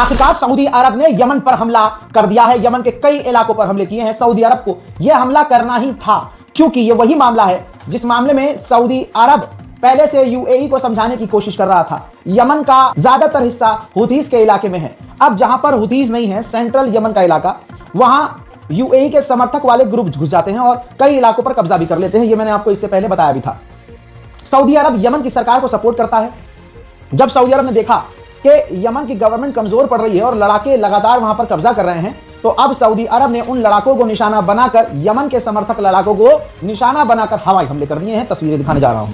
आखिरकार सऊदी अरब ने यमन पर हमला कर दिया है। यमन के कई इलाकों पर हमले किए हैं। सऊदी अरब को यह हमला करना ही था, क्योंकि यह वही मामला है जिस मामले में सऊदी अरब पहले से यूएई को समझाने की कोशिश कर रहा था। यमन का ज्यादातर हिस्सा हुतीज के इलाके में है। अब जहां पर हुतीज नहीं है, सेंट्रल यमन का इलाका, वहां यूएई के समर्थक वाले ग्रुप घुस जाते हैं और कई इलाकों पर कब्जा भी कर लेते हैं। यह मैंने आपको इससे पहले बताया भी था। सऊदी अरब यमन की सरकार को सपोर्ट करता है। जब सऊदी अरब ने देखा कि यमन की गवर्नमेंट कमजोर पड़ रही है और लड़ाके लगातार वहां पर कब्जा कर रहे हैं, तो अब सऊदी अरब ने उन लड़ाकों को निशाना बनाकर, यमन के समर्थक लड़ाकों को निशाना बनाकर हवाई हमले कर दिए हैं। तस्वीरें दिखाने जा रहा हूं।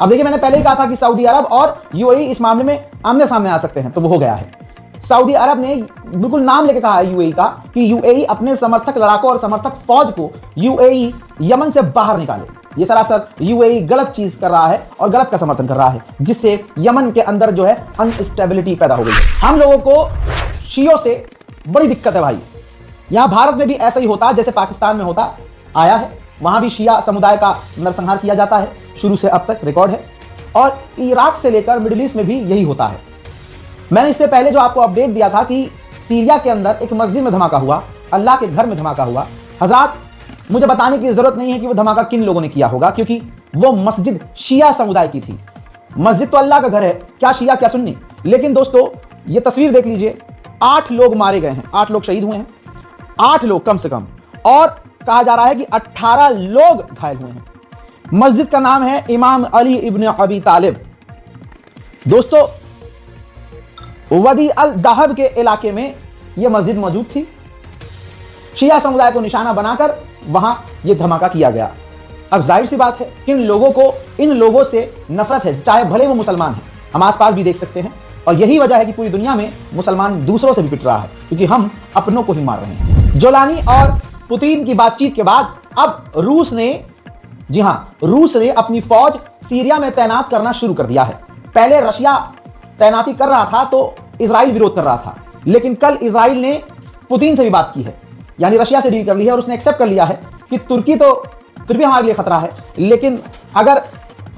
अब देखिए, मैंने पहले ही कहा था कि सऊदी अरब और यूएई इस मामले में आमने सामने आ सकते हैं, तो वो हो गया है। सऊदी अरब ने बिल्कुल नाम लेके कहा है यूएई का कि यूएई अपने समर्थक लड़ाकों और समर्थक फौज को यूएई यमन से बाहर निकाले। ये सरासर यूएई गलत चीज कर रहा है और गलत का समर्थन कर रहा है, जिससे यमन के अंदर जो है अनस्टेबिलिटी पैदा हो गई है। हम लोगों को शियों से बड़ी दिक्कत है भाई। यहां भारत में भी ऐसा ही होता जैसे पाकिस्तान में होता आया है। वहां भी शिया समुदाय का नरसंहार किया जाता है, शुरू से अब तक रिकॉर्ड है। और इराक से लेकर मिडिल ईस्ट में भी यही होता है। मैंने इससे पहले जो आपको अपडेट दिया था कि सीरिया के अंदर एक मस्जिद में धमाका हुआ, अल्लाह के घर में धमाका हुआ। हज़रात, मुझे बताने की जरूरत नहीं है कि वो धमाका किन लोगों ने किया होगा, क्योंकि वो मस्जिद शिया समुदाय की थी। मस्जिद तो अल्लाह का घर है, क्या शिया क्या सुन्नी। लेकिन दोस्तों, ये तस्वीर देख लीजिए, 8 लोग मारे गए हैं, 8 लोग शहीद हुए हैं, 8 लोग कम से कम, और कहा जा रहा है कि 18 लोग घायल हुए हैं। मस्जिद का नाम है इमाम अली इब्न अबी तालिब। दोस्तों, वदी अल दहब के इलाके में यह मस्जिद मौजूद थी। शिया समुदाय को निशाना बनाकर वहां यह धमाका किया गया। अब जाहिर सी बात है, इन लोगों से नफरत है, चाहे भले वो मुसलमान हैं। हम आसपास भी देख सकते हैं, और यही वजह है कि पूरी दुनिया में मुसलमान दूसरों से भी पिट रहा है, क्योंकि हम अपनों को ही मार रहे हैं। जोलानी और पुतिन की बातचीत के बाद अब रूस ने अपनी फौज सीरिया में तैनात करना शुरू कर दिया है। पहले रशिया तैनाती कर रहा था तो इजराइल विरोध कर रहा था, लेकिन कल इजराइल ने पुतिन से भी बात की है, यानी रशिया से डील कर ली है, और उसने एक्सेप्ट कर लिया है कि तुर्की तो फिर भी हमारे लिए खतरा है, लेकिन अगर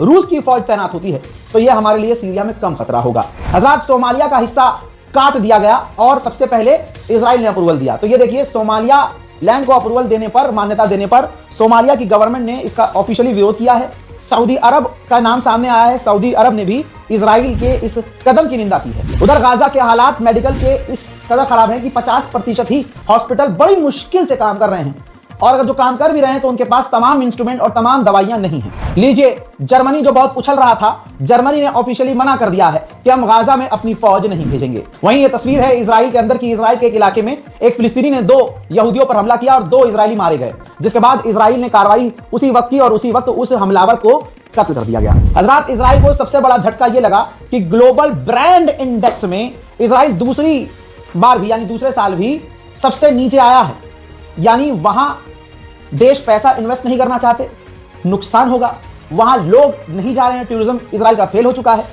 रूस की फौज तैनात होती है तो यह हमारे लिए सीरिया में कम खतरा होगा। हज़रात, सोमालिया का हिस्सा काट दिया गया और सबसे पहले इजराइल ने अप्रूवल दिया। तो ये देखिए, सोमालिया लैंड को अप्रूवल देने पर, मान्यता देने पर सोमालिया की गवर्नमेंट ने इसका ऑफिशियली विरोध किया है। सऊदी अरब का नाम सामने आया है। सऊदी अरब ने भी इजराइल के इस कदम की निंदा की है। उधर गाजा के हालात मेडिकल के इस कदर खराब है कि 50% ही हॉस्पिटल बड़ी मुश्किल से काम कर रहे हैं, और अगर जो काम कर भी रहे हैं तो उनके पास तमाम इंस्ट्रूमेंट और तमाम दवाइयां नहीं हैं। लीजिए, जर्मनी जो बहुत उछल रहा था, जर्मनी ने ऑफिशियली मना कर दिया है कि हम गाजा में अपनी फौज नहीं भेजेंगे। वहीं ये तस्वीर है इजराइल के अंदर की। इजराइल के एक इलाके में एक फिलिस्तीनी ने 2 यहूदियों पर हमला किया और 2 इजरायली मारे गए, जिसके बाद इजराइल ने कार्रवाई उसी वक्त की और उसी वक्त उस हमलावर को कत्ल कर दिया गया। हजरात, इजराइल को सबसे बड़ा झटका यह लगा कि ग्लोबल ब्रांड इंडेक्स में इजराइल दूसरी बार भी, यानी दूसरे साल भी सबसे नीचे आया है। यानी वहां देश पैसा इन्वेस्ट नहीं करना चाहते, नुकसान होगा, वहां लोग नहीं जा रहे हैं, टूरिज्म इजराइल का फेल हो चुका है,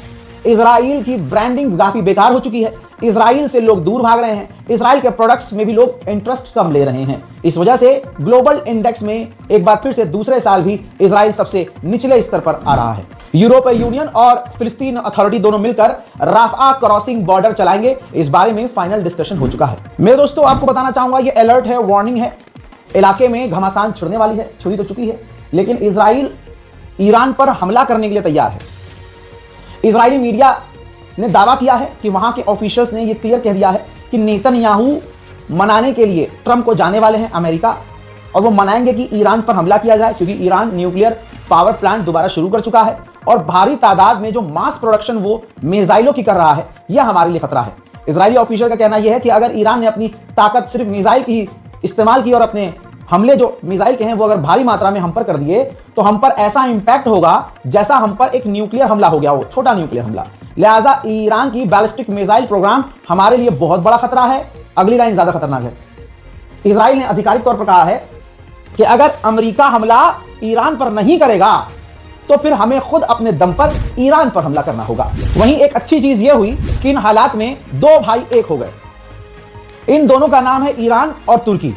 इजराइल की ब्रांडिंग काफी बेकार हो चुकी है, इजराइल से लोग दूर भाग रहे हैं, इजराइल के प्रोडक्ट्स में भी लोग इंटरेस्ट कम ले रहे हैं। इस वजह से ग्लोबल इंडेक्स में एक बार फिर से दूसरे साल भी इजराइल सबसे निचले स्तर पर आ रहा है। यूरोपीय यूनियन और फिलिस्तीन अथॉरिटी दोनों मिलकर राफा क्रॉसिंग बॉर्डर चलाएंगे, इस बारे में फाइनल डिस्कशन हो चुका है। मेरे दोस्तों, आपको बताना चाहूंगा, ये अलर्ट है, वार्निंग है। इलाके में घमासान छिड़ने वाली है, छिड़ी तो चुकी है, लेकिन इजराइल ईरान पर हमला करने के लिए तैयार है। इजरायली मीडिया ने दावा किया है कि वहां के ऑफिशियल्स ने यह क्लियर कह दिया है कि नेतन्याहू मनाने के लिए ट्रंप को जाने वाले हैं अमेरिका, और वो मनाएंगे कि ईरान पर हमला किया जाए, क्योंकि ईरान न्यूक्लियर पावर प्लांट दोबारा शुरू कर चुका है और भारी तादाद में जो मास प्रोडक्शन वो मिसाइलों की कर रहा है, यह हमारे लिए खतरा है। इजरायली ऑफिशियल का कहना यह है कि अगर ईरान ने अपनी ताकत सिर्फ मिसाइल की इस्तेमाल की और अपने हमले जो मिसाइल के हैं वो अगर भारी मात्रा में हम पर कर दिए तो हम पर ऐसा इंपैक्ट होगा जैसा हम पर एक न्यूक्लियर हमला हो गया हो, छोटा न्यूक्लियर हमला। लिहाजा ईरान की बैलिस्टिक मिसाइल प्रोग्राम हमारे लिए बहुत बड़ा खतरा है। अगली लाइन ज्यादा खतरनाक है। इजराइल ने आधिकारिक तौर पर कहा है कि अगर अमेरिका हमला ईरान पर नहीं करेगा तो फिर हमें खुद अपने दम पर ईरान पर हमला करना होगा। वहीं एक अच्छी चीज यह हुई कि इन हालात में दो भाई एक हो गए। इन दोनों का नाम है ईरान और तुर्की।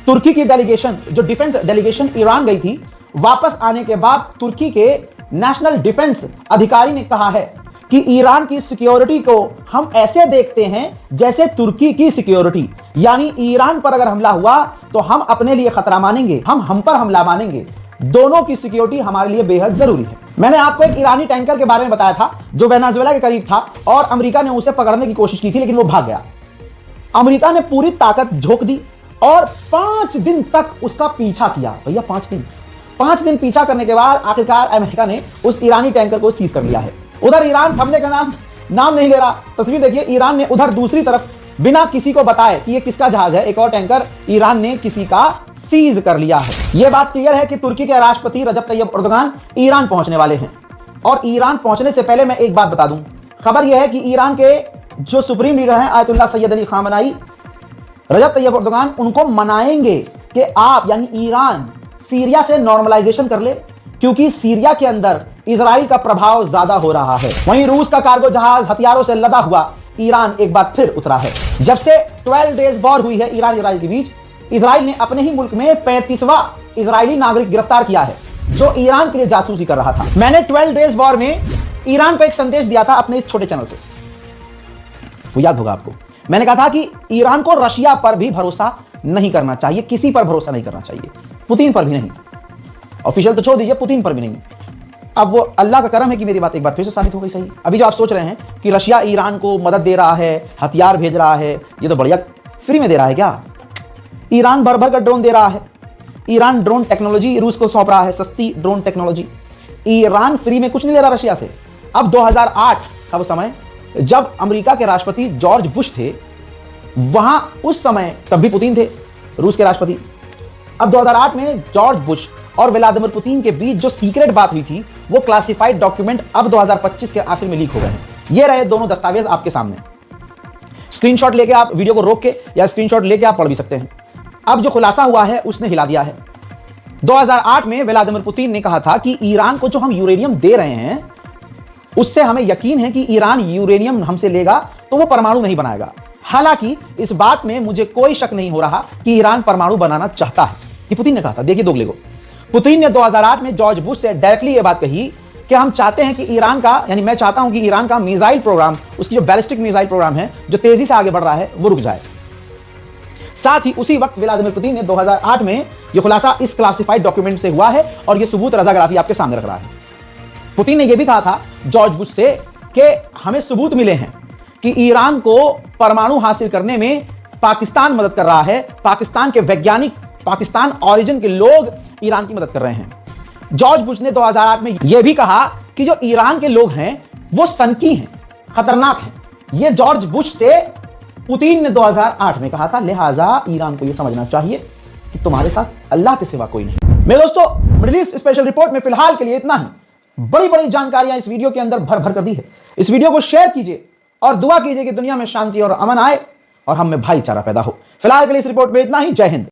तुर्की की डेलीगेशन, जो डिफेंस डेलीगेशन ईरान गई थी, वापस आने के बाद तुर्की के नेशनल डिफेंस अधिकारी ने कहा है कि ईरान की सिक्योरिटी को हम ऐसे देखते हैं जैसे तुर्की की सिक्योरिटी, यानी ईरान पर अगर हमला हुआ तो हम अपने लिए खतरा मानेंगे, हम पर हमला मानेंगे। दोनों की सिक्योरिटी हमारे लिए बेहद जरूरी है। मैंने आपको एक ईरानी टैंकर के बारे में बताया था जो वेनेजुएला के करीब था और अमेरिका ने उसे पकड़ने की कोशिश की थी लेकिन वो भाग गया। अमेरिका ने पूरी ताकत झोंक दी और 5 दिन तक उसका पीछा किया। भैया 5 दिन पीछा करने के बाद आखिरकार अमेरिका ने उस ईरानी टैंकर को सीज कर लिया है। उधर ईरान थमने का नाम नहीं ले रहा। तस्वीर देखिए, ईरान ने उधर दूसरी तरफ बिना किसी को बताए कि ये किसका जहाज है, एक और टैंकर ईरान ने किसी का सीज कर लिया है। यह बात क्लियर है कि तुर्की के राष्ट्रपति रजब तैयब एर्दोगान ईरान पहुंचने वाले हैं। और ईरान पहुंचने से पहले मैं एक बात बता दूं, खबर यह है कि ईरान के जो सुप्रीम लीडर हैं आयतुल्लाह सैयद अली खामनाई, रजब तैयब एर्दोगान उनको मनाएंगे कि आप यानी ईरान सीरिया से नॉर्मलाइजेशन कर ले, क्योंकि सीरिया के अंदर इजराइल का प्रभाव ज्यादा हो रहा है। वहीं रूस का कार्गो जहाज हथियारों से लदा हुआ ईरान एक बार फिर उतरा है। जब से 12 डेज वॉर हुई है ईरान इजराइल के बीच, इजराइल ने अपने ही मुल्क में 35वां इजरायली नागरिक गिरफ्तार किया है जो ईरान के लिए जासूसी कर रहा था। मैंने 12 डेज वॉर में ईरान को एक संदेश दिया था अपने इस छोटे चैनल से, वो याद होगा आपको। मैंने कहा था कि ईरान को रशिया पर भी भरोसा नहीं करना चाहिए, किसी पर भरोसा नहीं करना चाहिए, पुतिन पर भी नहीं, ऑफिशियल तो छोड़ दीजिए, पुतिन पर भी नहीं। अब वो अल्लाह का करम है कि मेरी बात एक बार फिर से साबित हो गई सही। अभी जो आप सोच रहे हैं कि रशिया ईरान को मदद दे रहा है, हथियार भेज रहा है, ये तो बढ़िया फ्री में दे रहा है क्या? ईरान भर भर का ड्रोन दे रहा है। ईरान ड्रोन टेक्नोलॉजी रूस को सौंप रहा है, सस्ती ड्रोन टेक्नोलॉजी। ईरान फ्री में कुछ नहीं ले रहा रशिया से। अब 2008 का वो समय जब अमेरिका के राष्ट्रपति जॉर्ज बुश थे, वहां उस समय तब भी पुतिन थे रूस के राष्ट्रपति। अब 2008 में जॉर्ज बुश और व्लादिमीर पुतिन के बीच जो सीक्रेट बात हुई थी वो क्लासिफाइड डॉक्यूमेंट अब 2025 के आखिर में लीक हो गए हैं। ये रहे दोनों दस्तावेज आपके सामने। स्क्रीनशॉट लेके आप वीडियो को रोक के या स्क्रीनशॉट लेके आप पढ़ भी सकते हैं। अब जो खुलासा हुआ है उसने हिला दिया है। 2008 में व्लादिमीर पुतिन ने कहा था कि ईरान को जो हम यूरेनियम दे रहे हैं उससे हमें यकीन है कि ईरान यूरेनियम हमसे लेगा तो वो परमाणु नहीं बनाएगा। हालांकि इस बात में मुझे कोई शक नहीं हो रहा कि ईरान परमाणु बनाना चाहता है, ये पुतिन ने कहा था। देखिए दोगले को, पुतिन ने 2008 में जॉर्ज बुश से डायरेक्टली ये बात कही कि हम चाहते हैं कि ईरान का, यानी मैं चाहता हूं कि ईरान का मिसाइल प्रोग्राम, उसकी जो बैलिस्टिक मिसाइल प्रोग्राम है जो तेजी से आगे बढ़ रहा है, वो रुक जाए। साथ ही उसी वक्त व्लादिमीर पुतिन ने 2008 में यह खुलासा इस क्लासिफाइड डॉक्यूमेंट से हुआ है और यह सबूत रजाग्राफी आपके सामने रख रहा है। पुतिन ने यह भी कहा था जॉर्ज बुश से कि हमें सबूत मिले हैं कि ईरान को परमाणु हासिल करने में पाकिस्तान मदद कर रहा है, पाकिस्तान के वैज्ञानिक, पाकिस्तान ओरिजिन के लोग ईरान की मदद कर रहे हैं। जॉर्ज बुश ने 2008 में यह भी कहा कि जो ईरान के लोग हैं वो सनकी हैं, खतरनाक हैं। यह जॉर्ज बुश से पुतिन ने 2008 में कहा था। लिहाजा ईरान को यह समझना चाहिए कि तुम्हारे साथ अल्लाह के सिवा कोई नहीं। मेरे दोस्तों, मिडिल ईस्ट स्पेशल रिपोर्ट में फिलहाल के लिए इतना ही। बड़ी बड़ी जानकारियां इस वीडियो के अंदर भर भर कर दी है। इस वीडियो को शेयर कीजिए और दुआ कीजिए कि दुनिया में शांति और अमन आए और हम में भाईचारा पैदा हो। फिलहाल के लिए इस रिपोर्ट में इतना ही। जय हिंद।